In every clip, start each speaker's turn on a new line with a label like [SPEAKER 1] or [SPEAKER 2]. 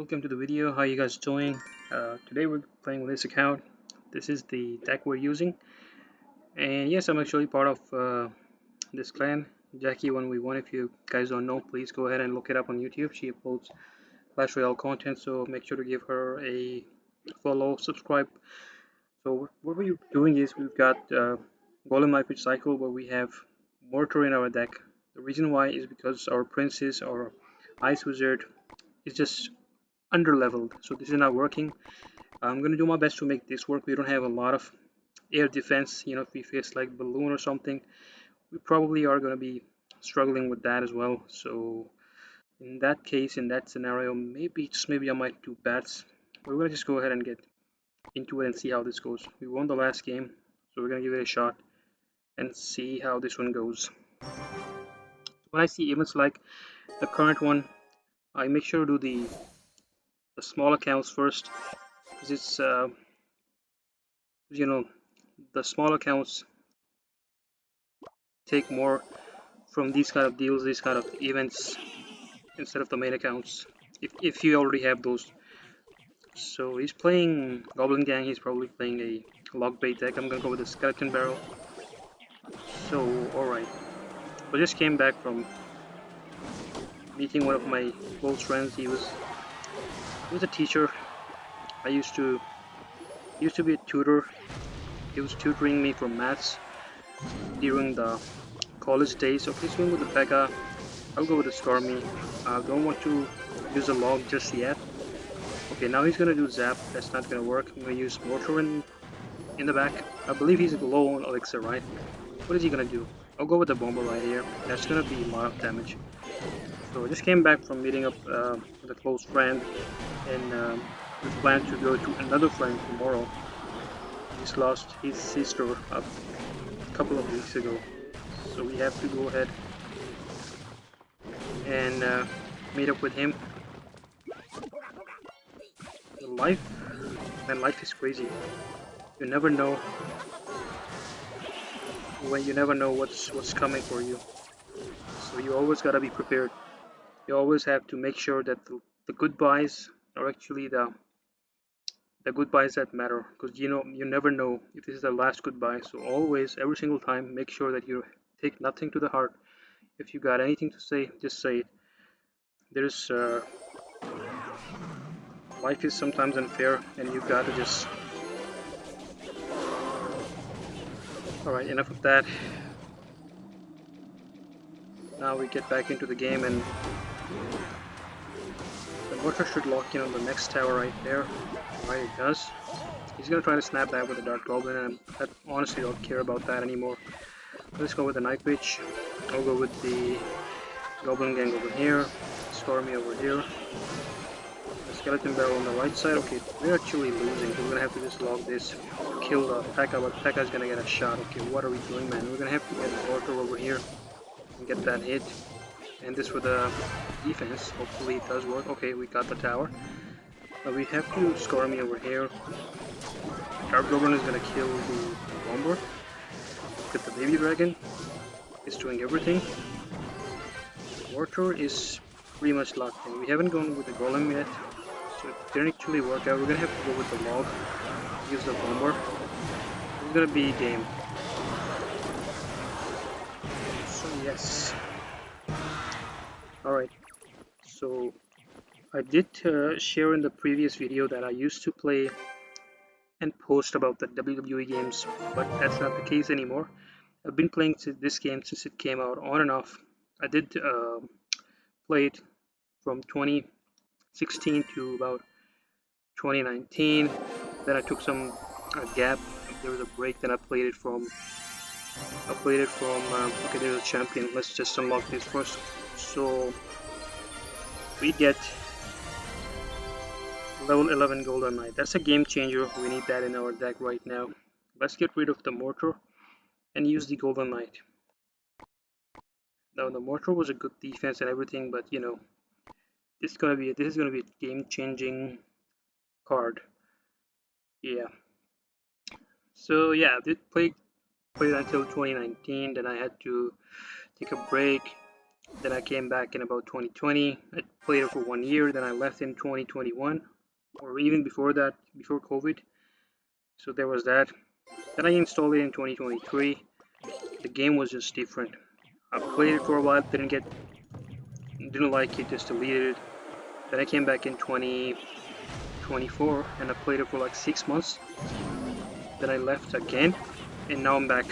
[SPEAKER 1] Welcome to the video. How you guys doing? Today we're playing with this account. This is the deck we're using, and yes, I'm actually part of this clan, Jackie1v1. If you guys don't know, please go ahead and look it up on YouTube. She uploads Clash Royale content, so make sure to give her a follow, subscribe. So what we're doing is we've got Golem Life Cycle, where we have Mortar in our deck. The reason why is because our Princess or Ice Wizard is just under leveled, so this is not working. I'm gonna do my best to make this work. We don't have a lot of air defense. If we face like balloon or something, we probably are gonna be struggling with that as well. So in that case, in that scenario, maybe I might do bats. We're gonna just go ahead and get into it and see how this goes. We won the last game, so we're gonna give it a shot and see how this one goes. When I see events like the current one, I make sure to do the small accounts first, because it's the small accounts take more from these kind of deals, these kind of events, instead of the main accounts, if you already have those. So he's playing Goblin Gang. He's probably playing a log bait deck. I'm gonna go with the Skeleton Barrel. So alright, I just came back from meeting one of my close friends. He was a teacher. I used to be a tutor. He was tutoring me for maths during the college days. Okay, swing with the Pekka. I'll go with the Stormy. I don't want to use a log just yet. Okay, now he's gonna do Zap. That's not gonna work. I'm gonna use Mortar in the back. I believe he's low on Elixir, right? What is he gonna do? I'll go with the Bomber right here. That's gonna be a lot of damage. So I just came back from meeting up with a close friend, and we plan to go to another friend tomorrow. He's lost his sister a couple of weeks ago, so we have to go ahead and meet up with him. Life is crazy. You never know what's coming for you, so you always gotta be prepared. You always have to make sure that the goodbyes are actually the goodbyes that matter, because you never know if this is the last goodbye. So always, every single time, make sure that you take nothing to the heart. If you got anything to say, just say it. There's life is sometimes unfair, and you gotta just... Alright, enough of that. Now we get back into the game, and the Mortar should lock in on the next tower right there. Right, it does. He's gonna try to snap that with the Dark Goblin, and I honestly don't care about that anymore. Let's go with the Night Witch. I'll go with the Goblin Gang over here, Stormy over here, the Skeleton Barrel on the right side. Okay, we're actually losing. We're gonna have to just log this, kill the Pekka, but Pekka's gonna get a shot. Okay, what are we doing, man? We're gonna have to get Mortar over here and get that hit, and this with the defense. Hopefully it does work. Okay, we got the tower. We have to Stormy over here. Dark Goblin is gonna kill the Bomber. Look at the Baby Dragon. It's doing everything. Mortar is pretty much locked in. We haven't gone with the Golem yet, so it didn't actually work out. We're gonna have to go with the log. Use the Bomber. It's gonna be game. So yes. Alright. So I did share in the previous video that I used to play and post about the WWE games, but that's not the case anymore. I've been playing this game since it came out, on and off. I did play it from 2016 to about 2019. Then I took some gap. There was a break. Then I played it from. Okay, there's a champion. Let's just unlock this first. So we get level 11 Golden Knight. That's a game changer. We need that in our deck right now. Let's get rid of the Mortar and use the Golden Knight. Now the Mortar was a good defense and everything, but this is gonna be a game changing card. Yeah. So yeah, I did play it until 2019. Then I had to take a break. Then I came back in about 2020. I played it for 1 year. Then I left in 2021, or even before that, before COVID. So there was that. Then I installed it in 2023. The game was just different. I played it for a while, didn't like it, just deleted it. Then I came back in 2024 and I played it for like 6 months. Then I left again, and now I'm back.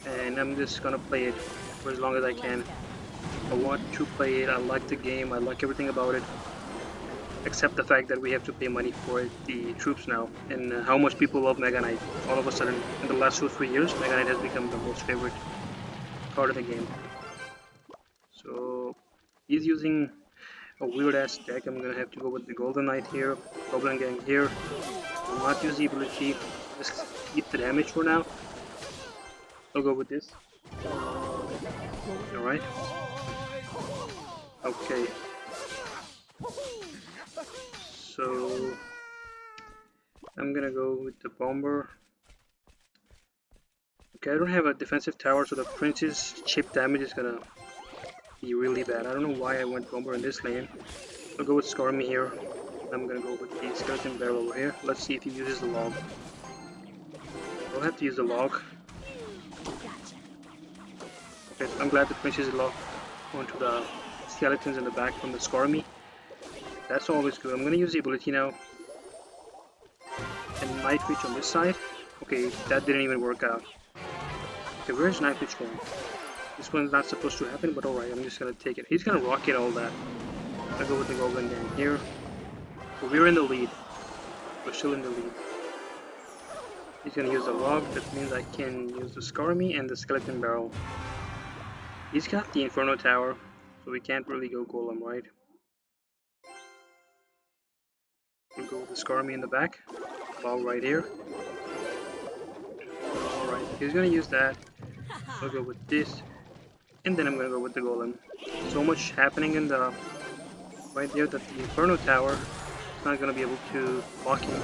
[SPEAKER 1] And I'm just gonna play it for as long as I can. I want to play it. I like the game. I like everything about it, except the fact that we have to pay money for it, the troops now, and how much people love Mega Knight. All of a sudden, in the last 2 or 3 years, Mega Knight has become the most favorite card of the game. So he's using a weird ass deck. I'm gonna have to go with the Golden Knight here, Goblin Gang here. Will not use the ability. Just keep the damage for now. I'll go with this. Alright. Okay. So I'm gonna go with the Bomber. Okay, I don't have a defensive tower, so the Prince's chip damage is gonna be really bad. I don't know why I went Bomber in this lane. I'll go with Skarmy here. I'm gonna go with the Skeleton Barrel over here. Let's see if he uses the log. I'll have to use the log. Okay, I'm glad the Prince is locked onto the skeletons in the back from the Skarmy. That's always good. I'm gonna use the ability now. And Night Witch on this side. Okay, that didn't even work out. Okay, where's Night Witch going? This one's not supposed to happen, but alright, I'm just gonna take it. He's gonna rocket all that. I'll go with the Goblin Gang here. But we're in the lead. We're still in the lead. He's gonna use the log. That means I can use the Skarmy and the Skeleton Barrel. He's got the Inferno Tower, so we can't really go Golem, right? We'll go with the Skarmy in the back. Ball right here. Alright, he's gonna use that. I'll go with this. And then I'm gonna go with the Golem. So much happening in the right there that the Inferno Tower is not gonna be able to lock in the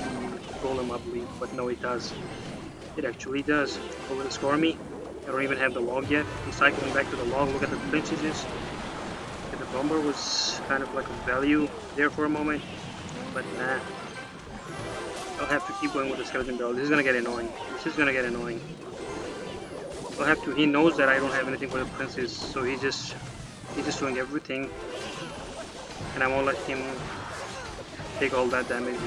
[SPEAKER 1] Golem, I believe, but no, it does. It actually does. Go with the Skarmy. I don't even have the log yet. He's cycling back to the log. Look at the princesses. Okay, the Bomber was kind of like a value there for a moment, but nah. I'll have to keep going with the Skeleton Barrel. This is gonna get annoying. This is gonna get annoying. I'll have to. He knows that I don't have anything for the princess, so he's just doing everything, and I won't let him take all that damage.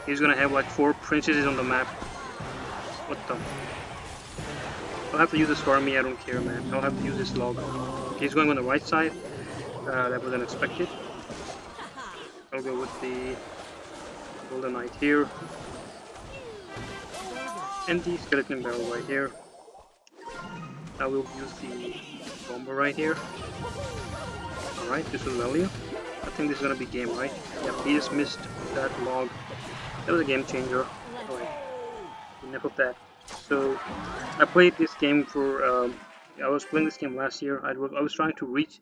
[SPEAKER 1] He's gonna have like 4 princesses on the map. What the? I'll have to use the Skarmy, I don't care, man. I'll have to use this log. He's going on the right side. That was unexpected. I'll go with the Golden Knight here. And the Skeleton Barrel right here. I will use the Bomber right here. Alright, this will value. I think this is gonna be game, right? Yep, he just missed that log. That was a game changer. Alright, enough of that. So I played this game for I was playing this game last year. I was trying to reach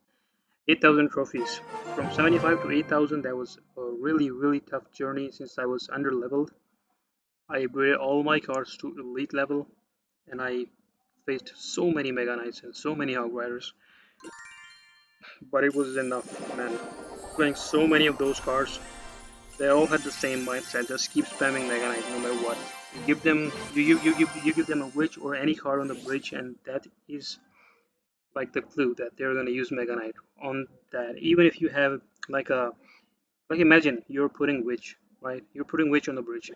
[SPEAKER 1] 8,000 trophies. From 75 to 8,000, that was a really tough journey since I was under leveled. I upgraded all my cards to elite level, and I faced so many Mega Knights and so many Hog Riders, but it was enough, man. Playing so many of those cards, they all had the same mindset. Just keep spamming Mega Knight no matter what. You give them you give them a witch or any card on the bridge, and that is like the clue that they're gonna use Mega Knight on that. Even if you have like imagine you're putting witch, right? You're putting witch on the bridge,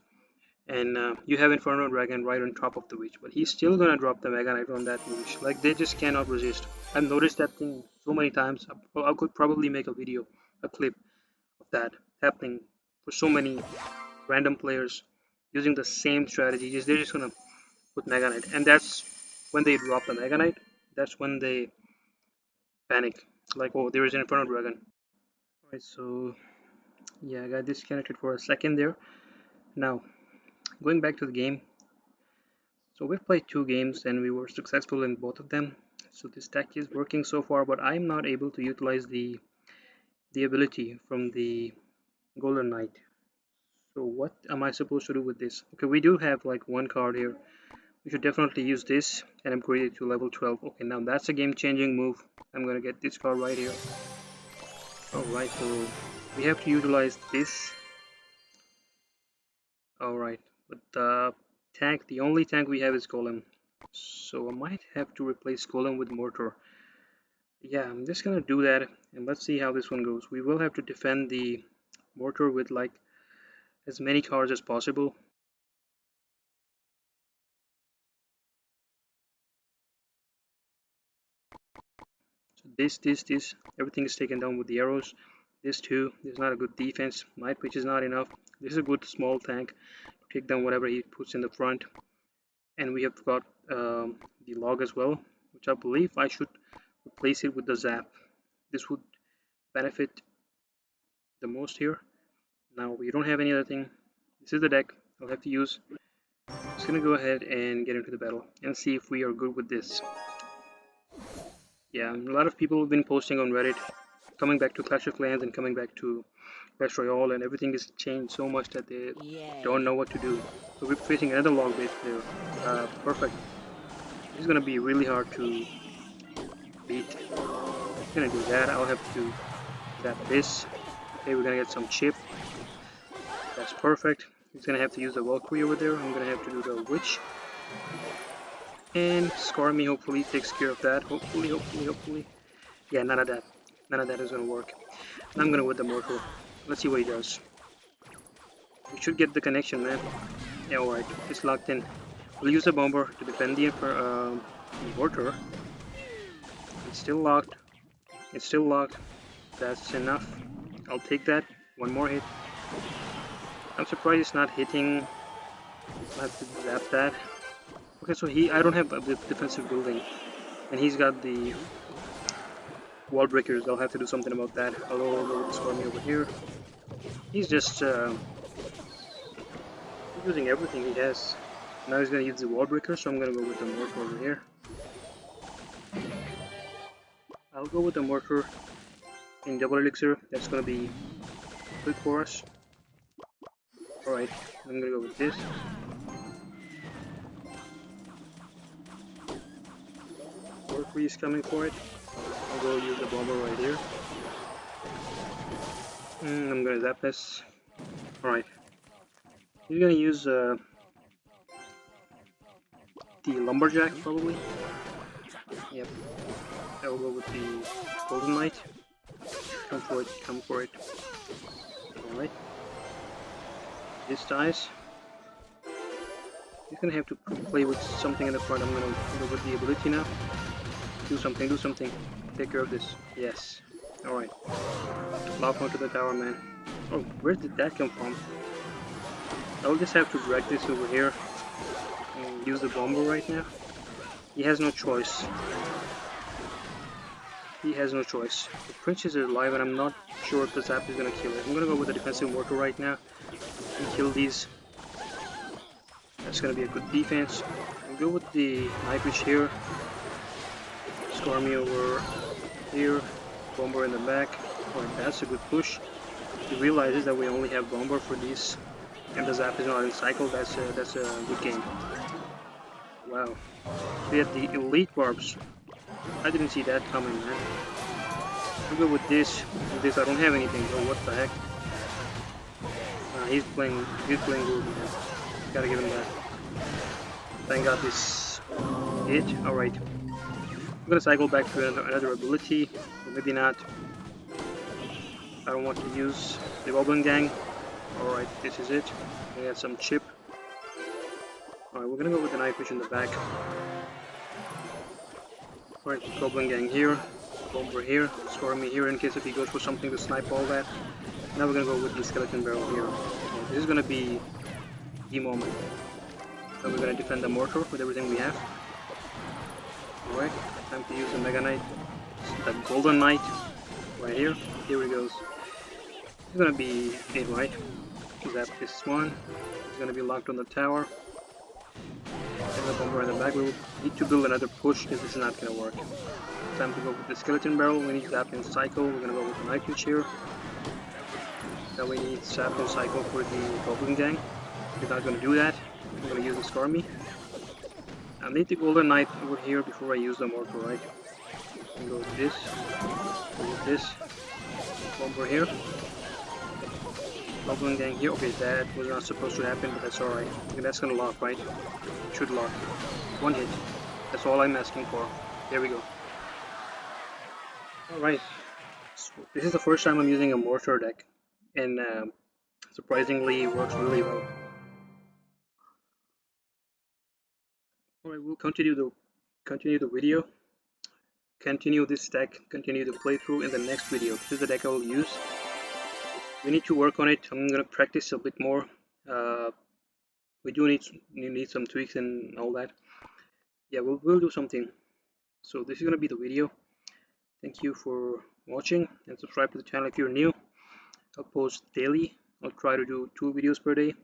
[SPEAKER 1] and you have Inferno Dragon right on top of the witch, but he's still gonna drop the Mega Knight on that witch. Like, they just cannot resist. I've noticed that thing so many times. I could probably make a video, a clip of that happening for so many random players using the same strategy. They're just gonna put Mega Knight, and that's when they drop the Mega Knight. That's when they panic. Like, oh, there is an Inferno Dragon. Alright, so yeah, I got disconnected for a second there. Now, going back to the game. So we've played 2 games and we were successful in both of them. So this deck is working so far, but I'm not able to utilize the ability from the Golden Knight. So what am I supposed to do with this? Okay, we do have like one card here, We should definitely use this and upgrade it to level 12. Okay, now that's a game-changing move. I'm gonna get this card right here. Alright, so we have to utilize this. Alright, but the only tank we have is Golem. So I might have to replace Golem with Mortar. Yeah, I'm just gonna do that, and let's see how this one goes. We will have to defend the Mortar with like as many cards as possible. So this, everything is taken down with the arrows. This too, there's not a good defense. Night Witch is not enough. This is a good small tank to take down whatever he puts in the front. And we have got the log as well, which I believe I should replace it with the zap. This would benefit the most here. Now we don't have any other thing. This is the deck I'll have to use. Just gonna go ahead and get into the battle and see if we are good with this. Yeah, a lot of people have been posting on Reddit, coming back to Clash of Clans and coming back to Clash Royale, and everything has changed so much that they don't know what to do. So we're facing another log base there. Perfect. This is gonna be really hard to beat. I'm gonna do that. I'll have to zap this. Okay, we're gonna get some chip. That's perfect. He's gonna have to use the Valkyrie over there. I'm gonna have to do the Witch. And Skarmy hopefully takes care of that. Hopefully. Yeah, none of that. None of that is gonna work. I'm gonna with the Mortar. Let's see what he does. We should get the connection, man. Yeah, alright. It's locked in. We'll use the Bomber to defend the Mortar. It's still locked. It's still locked. That's enough. I'll take that. One more hit. I'm surprised it's not hitting. I have to zap that. Okay, so I don't have the defensive building, and he's got the wall breakers. I'll have to do something about that. I'll go with the Stormy over here. He's just using everything he has. Now he's gonna use the wall breaker, so I'm gonna go with the Mortar over here. I'll go with the Mortar in double elixir. That's gonna be good for us. Alright, I'm gonna go with this. Valkyrie is coming for it. I'll go use the Bomber right here. I'm gonna zap this. Alright. He's gonna use the Lumberjack probably. Yep. I'll go with the Golden Knight. Come for it, come for it. Alright. This dies. He's gonna have to play with something in the front. I'm gonna go with the ability now. Do something, do something. Take care of this. Yes. Alright. Lock onto the tower, man. Oh, where did that come from? I'll just have to drag this over here and use the Bomber right now. He has no choice. He has no choice. The Princess is alive and I'm not sure if the Zap is gonna kill it. I'm gonna go with the defensive Mortar right now and kill these. That's gonna be a good defense. I'll go with the Night Witch here. Skarmy over here. Bomber in the back. Alright, that's a good push. He realizes that we only have Bomber for these, and the Zap is not in cycle. That's a good game. Wow. We have the Elite Barbs. I didn't see that coming, man. I'll go with this. With this, I don't have anything. Oh, what the heck? He's playing good, man. Gotta give him that. Thank God this hit. Alright. I'm gonna cycle back to another ability, or maybe not. I don't want to use the Goblin Gang. Alright, this is it. We got some chip. Alright, we're gonna go with the Night Witch in the back. Alright, Goblin Gang here, Bomber here, Skarmy here in case if he goes for something to snipe all that. Now we're gonna go with the Skeleton Barrel here. Okay, this is gonna be the moment. And we're gonna defend the Mortar with everything we have. Alright, time to use the Mega Knight. The Golden Knight right here. Here he goes. It's gonna be it, right? Zap this one. It's gonna be locked on the tower. And the Bomber in the back. We will need to build another push because this is not gonna work. Time to go with the Skeleton Barrel. We need Zap and Cycle. We're gonna go with the Night Witch here. Now we need Zap and Cycle for the Goblin Gang. We're not gonna do that. I'm gonna use the Skarmy. I need the golden knight over here before I use the mortar, right? And go with this, over here. Goblin gang here. Okay, that was not supposed to happen, but that's alright. Okay, that's gonna lock, right? It should lock. One hit. That's all I'm asking for. There we go. Alright. So this is the first time I'm using a mortar deck, and surprisingly it works really well. Alright, we'll continue the video, continue this deck, continue the playthrough in the next video. This is the deck I will use. We need to work on it. I'm gonna practice a bit more. We do need some tweaks and all that. Yeah, we'll do something. So this is gonna be the video. Thank you for watching, and subscribe to the channel if you're new. I'll post daily. I'll try to do 2 videos per day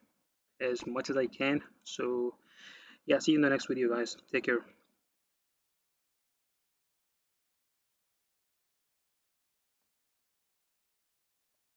[SPEAKER 1] as much as I can. So yeah, see you in the next video, guys. Take care.